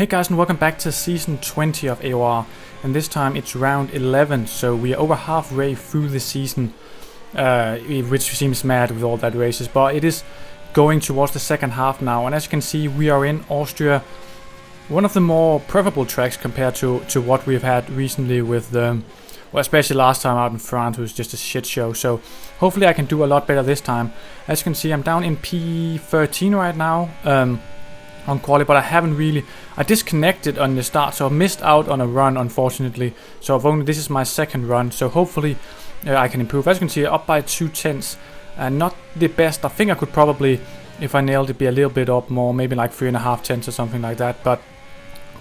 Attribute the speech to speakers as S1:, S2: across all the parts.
S1: Hey guys, and welcome back to season 20 of AOR, and this time it's round 11, so we are over halfway through the season, which seems mad with all that races, but it is going towards the second half now, and as you can see we are in Austria, one of the more preferable tracks compared to what we've had recently with the, well, especially last time out in France was just a shit show, so hopefully I can do a lot better this time. As you can see, I'm down in P13 right now, on quali, but I disconnected on the start, so I missed out on a run, unfortunately. So this is my second run, so hopefully I can improve. As you can see, up by 2/10, not the best. I think I could probably, if I nailed it, be a little bit up more, maybe like 3.5 tenths or something like that, but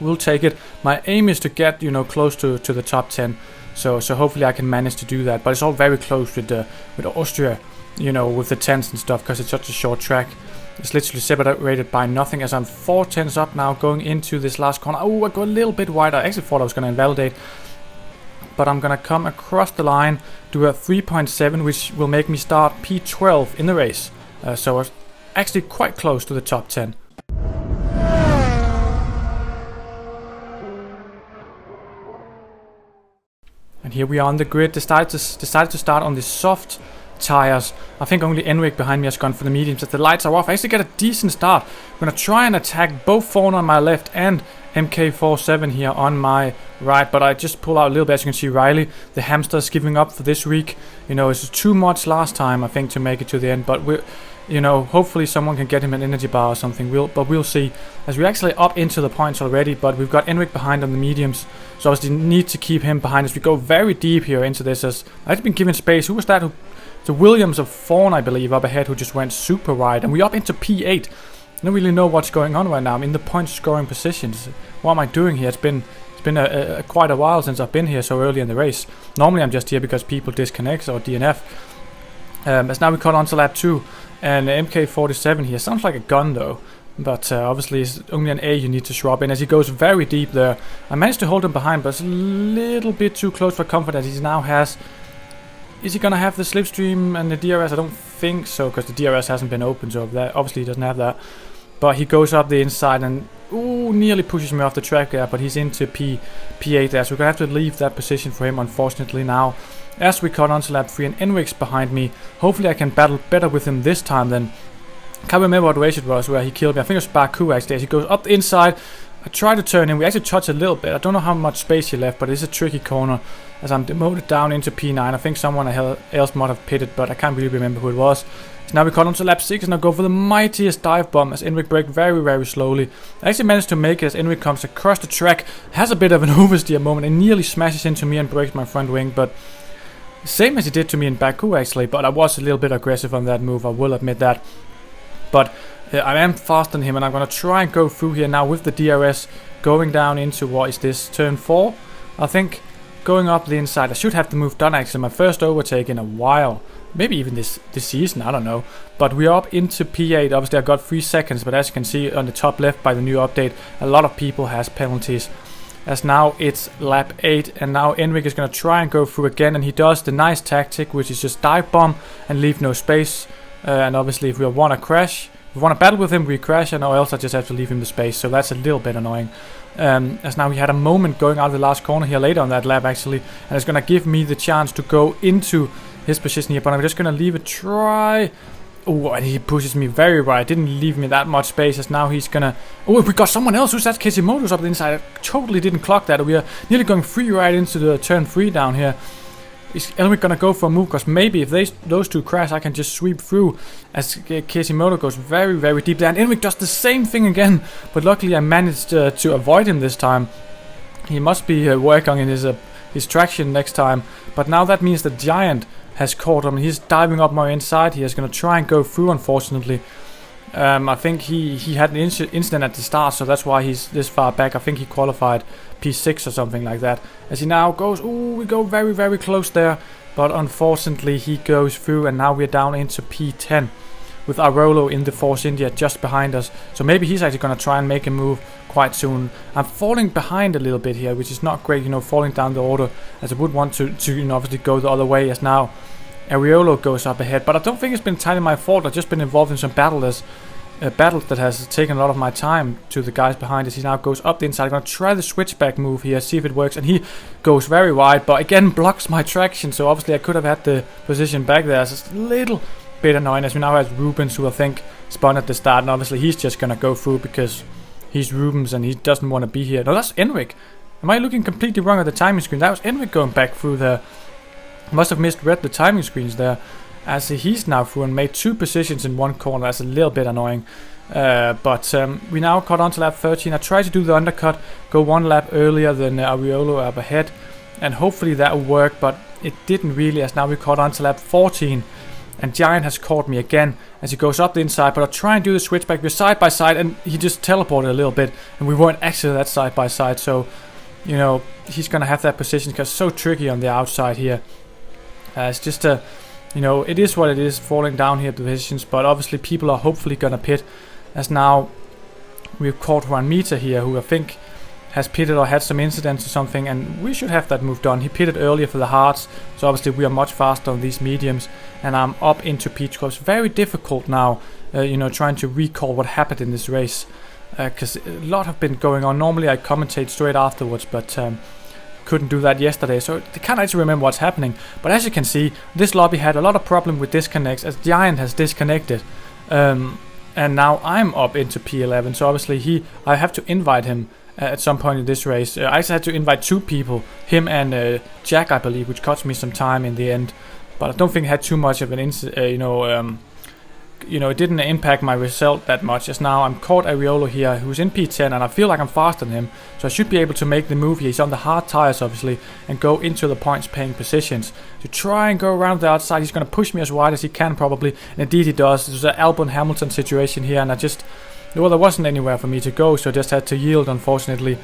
S1: we'll take it. My aim is to get, close to the top 10, so hopefully I can manage to do that, but it's all very close with Austria, with the tenths and stuff, because it's such a short track. It's literally separated by nothing, as I'm 4 tenths up now going into this last corner. Oh, I go a little bit wide. I actually thought I was going to invalidate, but I'm going to come across the line, do a 3.7, which will make me start P12 in the race. So I was actually quite close to the top 10. And here we are on the grid. Decided to start on the soft tires. I think only Enric behind me has gone for the mediums. As the lights are off, I actually get a decent start. I'm gonna try and attack both Fawn on my left and MK47 here on my right, but I just pull out a little bit. As you can see, Riley, the hamster's giving up for this week. It's too much last time, I think, to make it to the end, but hopefully someone can get him an energy bar or something. We'll see, as we're actually up into the points already, but we've got Enric behind on the mediums, so obviously need to keep him behind as we go very deep here into this. As I've been given space. Who was that? The Williams of Fawn, I believe, up ahead, who just went super wide, and we're up into P8. I don't really know what's going on right now. I'm in the point scoring positions. What am I doing here? It's been quite a while since I've been here so early in the race. Normally I'm just here because people disconnect or DNF. As now we caught on to lap 2, and MK47 here sounds like a gun though, but obviously it's only an A you need to show up in, as he goes very deep there. I managed to hold him behind, but it's a little bit too close for comfort, as he now has. Is he gonna have the slipstream and the DRS? I don't think so, because the DRS hasn't been open, so that obviously he doesn't have that. But he goes up the inside and nearly pushes me off the track there, but he's into P8 there, so we're gonna have to leave that position for him, unfortunately. Now, as we cut onto lap 3 and Enric's behind me, hopefully I can battle better with him this time than. Can't remember what race it was where he killed me. I think it was Baku actually. As he goes up the inside, I try to turn him. We actually touch a little bit. I don't know how much space he left, but it's a tricky corner as I'm demoted down into P9. I think someone else might have pitted, but I can't really remember who it was. So now we cut onto lap 6 and I go for the mightiest dive bomb as Enric braked very, very slowly. I actually managed to make it as Enric comes across the track, has a bit of an oversteer moment and nearly smashes into me and breaks my front wing, but same as he did to me in Baku actually, but I was a little bit aggressive on that move, I will admit that. But I am faster than him, and I'm going to try and go through here now with the DRS going down into, what is this, turn 4? I think, going up the inside. I should have the move done actually, my first overtake in a while. Maybe even this season, I don't know. But we're up into P8. Obviously I got 3 seconds, but as you can see on the top left by the new update, a lot of people has penalties. As now it's lap 8, and now Enric is going to try and go through again, and he does the nice tactic, which is just dive bomb and leave no space. And obviously if we want to crash, if we want to battle with him, we crash, and or else I just have to leave him the space, so that's a little bit annoying. As now we had a moment going out of the last corner here later on that lap actually, and it's going to give me the chance to go into his position here, but I'm just going to leave it try. Oh, and he pushes me very right, didn't leave me that much space, as now he's going to. Oh, we got someone else. Who's that? Kesimoto's up the inside. I totally didn't clock that. We are nearly going free right into the turn 3 down here. Is Enric gonna go for a move? Because maybe if those two crash, I can just sweep through, as Kesimoto goes very, very deep there. And Enric does the same thing again, but luckily I managed to avoid him this time. He must be working on his traction next time. But now that means the Giant has caught him. He's diving up my inside. He is gonna try and go through, unfortunately. I think he had an incident at the start, so that's why he's this far back. I think he qualified P6 or something like that. As he now goes, we go very, very close there, but unfortunately he goes through, and now we're down into P10 with Arolo in the Force India just behind us. So maybe he's actually going to try and make a move quite soon. I'm falling behind a little bit here, which is not great, falling down the order, as I would want to obviously go the other way, as now Ariolo goes up ahead, but I don't think it's been entirely my fault. I've just been involved in some battle as battle that has taken a lot of my time to the guys behind us. He now goes up the inside. I'm going to try the switchback move here, see if it works. And he goes very wide, but again blocks my traction. So obviously I could have had the position back there. So it's a little bit annoying as we now have Rubens, who I think spun at the start. And obviously he's just going to go through because he's Rubens and he doesn't want to be here. No, that's Enric. Am I looking completely wrong at the timing screen? That was Enric going back through there. Must have misread the timing screens there, as he's now through and made 2 positions in one corner. That's a little bit annoying. But we now caught on to lap 13. I tried to do the undercut, go 1 lap earlier than Ariolo up ahead, and hopefully that will work, but it didn't really, as now we caught on to lap 14. And Giant has caught me again as he goes up the inside, but I try and do the switchback. We're side by side, and he just teleported a little bit, and we weren't actually that side by side. So, you know, he's going to have that position because it's so tricky on the outside here. It's just a, you know, it is what it is, falling down here positions, but obviously people are hopefully going to pit, as now we've caught Juan Mita here, who I think has pitted or had some incidents or something, and we should have that move done. He pitted earlier for the hards, so obviously we are much faster on these mediums, and I'm up into P12. It's very difficult now, you know, trying to recall what happened in this race, because a lot have been going on. Normally I commentate straight afterwards, but couldn't do that yesterday, so I can't actually remember what's happening. But as you can see, this lobby had a lot of problem with disconnects, as Giant has disconnected, and now I'm up into P11. So obviously I have to invite him at some point in this race. I actually had to invite 2 people, him and Jack, I believe, which cost me some time in the end. But I don't think it had too much of an it didn't impact my result that much, as now I'm caught Ariolo here, who's in P10, and I feel like I'm faster than him, so I should be able to make the move here. He's on the hard tires obviously, and go into the points paying positions to try and go around the outside. He's going to push me as wide as he can probably, and indeed he does. There's an Albon Hamilton situation here, and there wasn't anywhere for me to go, so I just had to yield, unfortunately,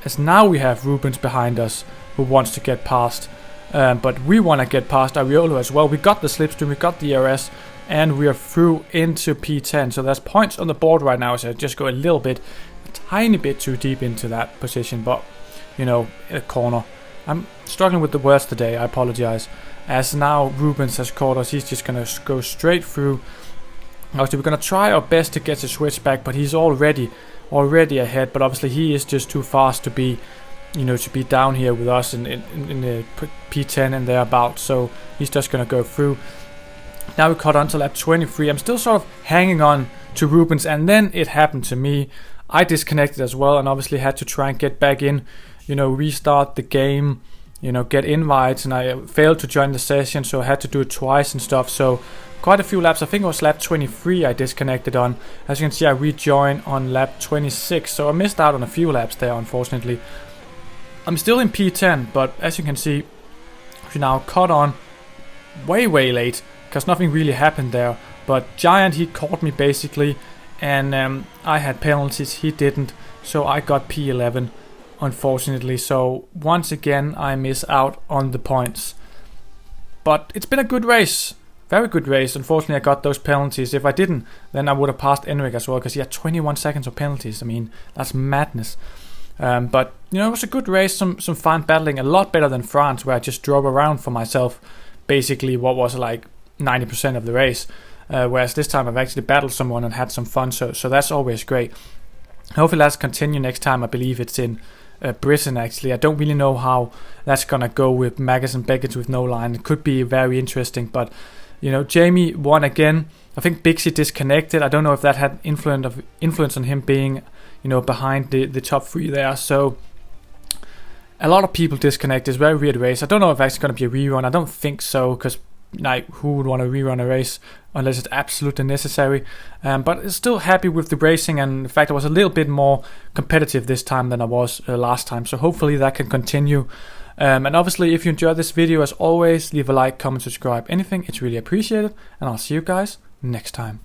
S1: as now we have Rubens behind us who wants to get past, but we want to get past Ariolo as well. We got the slipstream, we got the ERS, and we are through into P10. So there's points on the board right now, so I just go a tiny bit too deep into that position, but you know, a corner. I'm struggling with the words today, I apologize. As now Rubens has caught us, he's just gonna go straight through. Obviously we're gonna try our best to get the switch back, but he's already ahead, but obviously he is just too fast to be, you know, to be down here with us in the P10 and thereabouts. So he's just gonna go through. Now we caught on to lap 23. I'm still sort of hanging on to Rubens, and then it happened to me. I disconnected as well, and obviously had to try and get back in, you know, restart the game, you know, get invites, and I failed to join the session, so I had to do it twice and stuff. So quite a few laps. I think it was lap 23 I disconnected on. As you can see, I rejoined on lap 26, so I missed out on a few laps there, unfortunately. I'm still in P10, but as you can see, we now caught on way late, because nothing really happened there. But Giant, he caught me basically, and I had penalties, he didn't, so I got P11, unfortunately. So once again I miss out on the points, but it's been a good race, very good race. Unfortunately I got those penalties. If I didn't, then I would have passed Enric as well, because he had 21 seconds of penalties. I mean, that's madness. But you know, it was a good race, some fun battling, a lot better than France, where I just drove around for myself basically what was like 90% of the race, whereas this time I've actually battled someone and had some fun, so that's always great. Hopefully let's continue next time. I believe it's in Britain actually. I don't really know how that's gonna go with Magus and Beckett with no line. It could be very interesting, but you know, Jamie won again. I think Bixie disconnected. I don't know if that had influence on him being, you know, behind the top 3 there. So a lot of people disconnected. It's a very weird race. I don't know if it's going to be a rerun. I don't think so, because like, who would want to rerun a race unless it's absolutely necessary? But still happy with the racing, and in fact I was a little bit more competitive this time than I was last time, so hopefully that can continue. And obviously if you enjoyed this video, as always, leave a like, comment, subscribe, anything. It's really appreciated, and I'll see you guys next time.